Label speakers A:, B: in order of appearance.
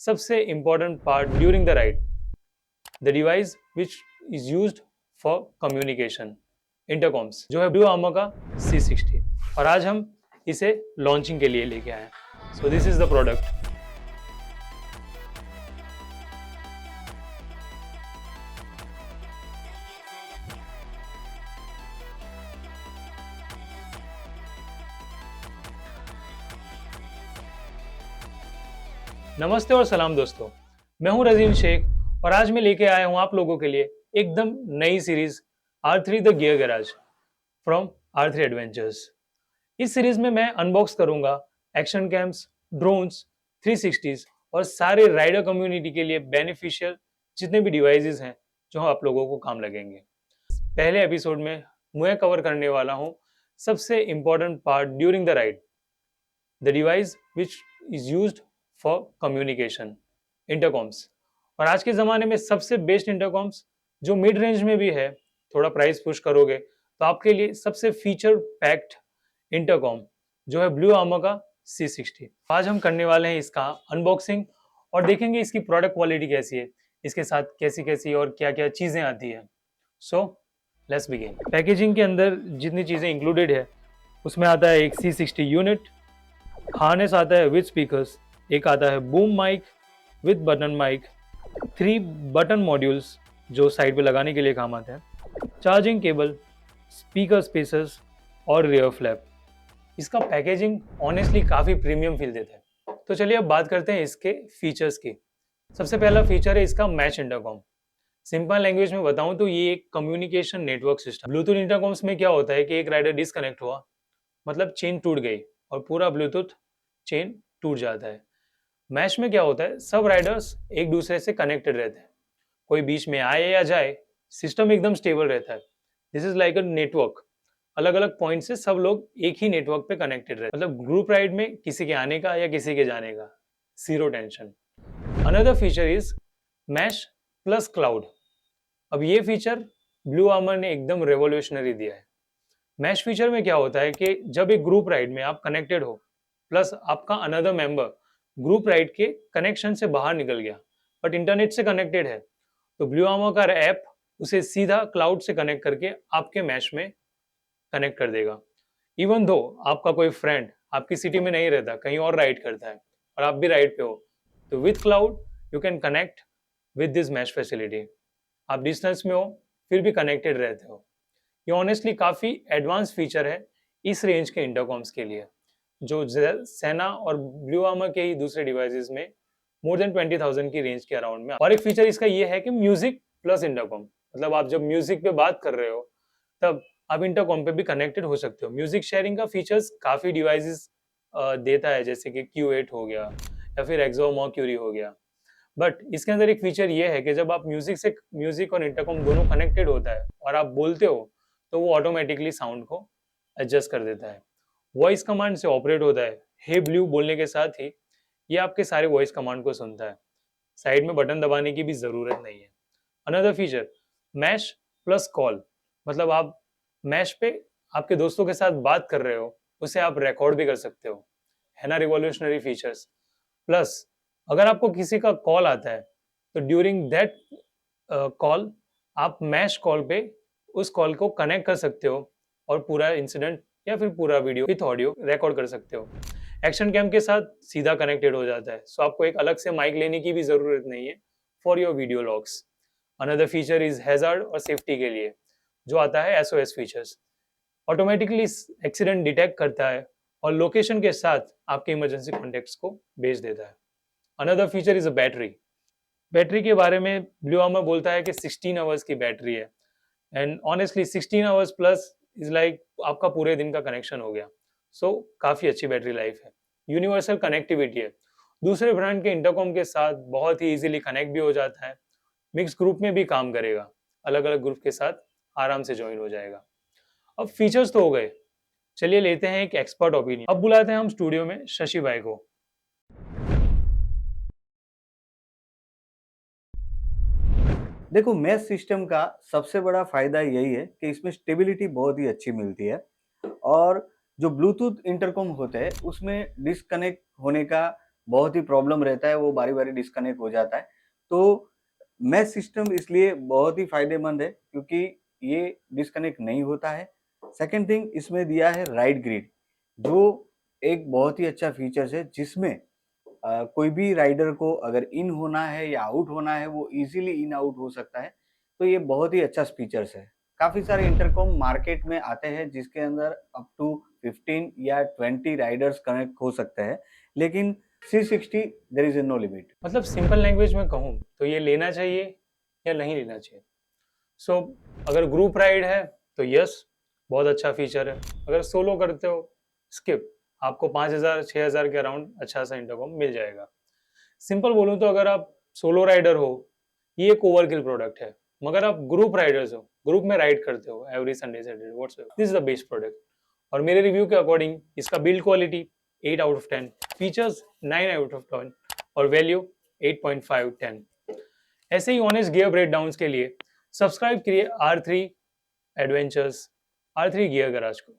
A: सबसे important part during the ride, the device which is used for communication, intercoms, जो है blue armour का C60। और आज हम इसे लॉन्चिंग के लिए लेके आए हैं। So this is the product. नमस्ते और सलाम दोस्तों, मैं हूं रजीन शेख और आज मैं लेके आया हूं आप लोगों के लिए एकदम नई series R3 the gear garage from R3 adventures. इस सीरीज में मैं अनबॉक्स करूंगा एक्शन कैम्स, ड्रोन्स, 360s और सारे राइडर कम्युनिटी के लिए बेनिफिशियल जितने भी डिवाइसेस हैं जो आप लोगों को काम लगेंगे। पहले एपिसोड में मैं कवर करने वाला हूं सबसे important part during the ride, the device which is used for communication, intercoms. और आज के ज़माने में सबसे बेस्ट इंटरकॉम्स जो मिड रेंज में भी है, थोड़ा प्राइस पुश करोगे तो आपके लिए सबसे फीचर पैक्ड इंटरकॉम जो है ब्लू आर्मर का C60। आज हम करने वाले हैं इसका अनबॉक्सिंग और देखेंगे इसकी प्रोडक्ट क्वालिटी कैसी है, इसके साथ कैसी कैसी और क्या क्या चीज़ें आती है। So let's begin. पैकेजिंग के अंदर जितनी चीज़ें इंक्लूडेड है उसमें आता है एक C60 यूनिट, हार्नेस आता है विद स्पीकर्स, एक आता है boom mic with button mic, 3 button modules जो साइड पे लगाने के लिए काम आते हैं, चार्जिंग केबल, स्पीकर स्पेसर्स और रियर फ्लैप। इसका पैकेजिंग ऑनेस्टली काफ़ी प्रीमियम फील देता है। तो चलिए अब बात करते हैं इसके फीचर्स की। सबसे पहला फीचर है इसका मैच इंटरकॉम। सिंपल लैंग्वेज में बताऊं तो ये एक कम्युनिकेशन नेटवर्क सिस्टम। ब्लूटूथ इंटरकॉम्स में क्या होता है कि एक राइडर डिसकनेक्ट हुआ मतलब चेन टूट गई और पूरा ब्लूटूथ चेन टूट जाता है। मैश में क्या होता है, सब राइडर्स एक दूसरे से कनेक्टेड रहते हैं, कोई बीच में आए या जाए सिस्टम एकदम स्टेबल रहता है। This is like a network, अलग अलग पॉइंट से सब लोग एक ही नेटवर्क पे कनेक्टेड रहते हैं। मतलब ग्रुप राइड में किसी के आने का या किसी के जाने का zero tension. Another feature is mesh plus cloud. अब ये फीचर ब्लू आर्मर ने एकदम रेवोल्यूशनरी दिया है। मैश फीचर में क्या होता है कि जब एक ग्रुप राइड में आप कनेक्टेड हो प्लस आपका अनदर मेंबर ग्रुप राइड के कनेक्शन से बाहर निकल गया बट इंटरनेट से कनेक्टेड है, तो ब्लू आर्मर का ऐप उसे सीधा क्लाउड से कनेक्ट करके आपके मैश में कनेक्ट कर देगा। इवन दो आपका कोई फ्रेंड आपकी सिटी में नहीं रहता, कहीं और राइड करता है और आप भी राइड पे हो, तो with cloud you can connect with this mesh facility. आप डिस्टेंस में हो फिर भी कनेक्टेड रहते हो। ये ऑनेस्टली काफ़ी एडवांस फीचर है इस रेंज के इंटरकॉम्स के लिए, जो सेना और ब्लू आर्मर के ही दूसरे डिवाइसेस में मोर देन 20,000 की रेंज के अराउंड में। और एक फीचर इसका ये है कि म्यूजिक प्लस इंटरकॉम, मतलब आप जब म्यूजिक पे बात कर रहे हो तब आप इंटरकॉम पे भी कनेक्टेड हो सकते हो। म्यूजिक शेयरिंग का फीचर्स काफ़ी डिवाइसेस देता है, जैसे कि Q8 हो गया या फिर एक्सो मर्क्यूरी हो गया। बट इसके अंदर एक फीचर ये है कि जब आप म्यूजिक और इंटरकॉम दोनों कनेक्टेड होता है और आप बोलते हो तो वो ऑटोमेटिकली साउंड को एडजस्ट कर देता है। वॉइस कमांड से ऑपरेट होता है। हे ब्लू बोलने के साथ ही ये आपके सारे वॉइस कमांड को सुनता है। साइड में बटन दबाने की भी ज़रूरत नहीं है। Another feature mesh plus call, मतलब आप मैश पे आपके दोस्तों के साथ बात कर रहे हो, उसे आप रिकॉर्ड भी कर सकते हो, है ना रिवॉल्यूशनरी फीचर्स। प्लस अगर आपको किसी का कॉल आता है तो ड्यूरिंग दैट कॉल आप मैश कॉल पे उस कॉल को कनेक्ट कर सकते हो और पूरा इंसिडेंट या फिर पूरा वीडियो विथ ऑडियो रिकॉर्ड कर सकते हो। एक्शन कैम के साथ सीधा कनेक्टेड हो जाता है, सो आपको एक अलग से माइक लेने की भी ज़रूरत नहीं है for your video logs. Another feature is hazard और सेफ्टी के लिए जो आता है SOS features. Automatically accident detect करता है और लोकेशन के साथ आपके इमरजेंसी कॉन्टेक्ट्स को भेज देता है। Another feature is a battery. Battery के बारे में ब्लू आर्मर बोलता है कि 16 आवर्स की बैटरी है, and honestly 16 hours plus is like आपका पूरे दिन का कनेक्शन हो गया। सो काफ़ी अच्छी बैटरी लाइफ है। यूनिवर्सल कनेक्टिविटी है, दूसरे ब्रांड के इंटरकॉम के साथ बहुत ही इजीली कनेक्ट भी हो जाता है। मिक्स ग्रुप में भी काम करेगा, अलग अलग ग्रुप के साथ आराम से ज्वाइन हो जाएगा। अब फीचर्स तो हो गए, चलिए लेते हैं एक एक्सपर्ट ओपिनियन। अब बुलाते हैं हम स्टूडियो में शशि भाई को।
B: देखो, मैश सिस्टम का सबसे बड़ा फायदा यही है कि इसमें स्टेबिलिटी बहुत ही अच्छी मिलती है और जो ब्लूटूथ इंटरकॉम होते हैं उसमें डिस्कनेक्ट होने का बहुत ही प्रॉब्लम रहता है, वो बारी-बारी डिस्कनेक्ट हो जाता है। तो मैश सिस्टम इसलिए बहुत ही फ़ायदेमंद है क्योंकि ये डिस्कनेक्ट नहीं होता है। सेकंड थिंग इसमें दिया है राइट ग्रिड, जो एक बहुत ही अच्छा फीचर्स है जिसमें कोई भी राइडर को अगर इन होना है या आउट होना है, वो ईज़िली इन आउट हो सकता है। तो ये बहुत ही अच्छा फीचर्स है। काफ़ी सारे इंटरकॉम मार्केट में आते हैं जिसके अंदर अप टू 15 या 20 राइडर्स कनेक्ट हो सकते हैं, लेकिन 360 देयर इज़ नो लिमिट।
A: मतलब सिंपल लैंग्वेज में कहूँ तो ये लेना चाहिए या नहीं लेना चाहिए। सो अगर ग्रुप राइड है तो यस, बहुत अच्छा फीचर है। अगर सोलो करते हो स्किप, आपको 5,000 6,000 के अराउंड अच्छा सा इंटरकॉम मिल जाएगा। सिंपल बोलूँ तो अगर आप सोलो राइडर हो, ये एक ओवरकिल प्रोडक्ट है। मगर आप ग्रुप राइडर्स हो, ग्रुप में राइड करते हो every Sunday Saturday whatsoever, this is the best product. और मेरे रिव्यू के अकॉर्डिंग इसका build quality 8 out of 10, features 9 out of 10 और वैल्यू 8.5 10। ऐसे ही ऑनेस्ट गियर ब्रेकडाउन्स के लिए सब्सक्राइब करिए R3 adventures, R3 gear garage को।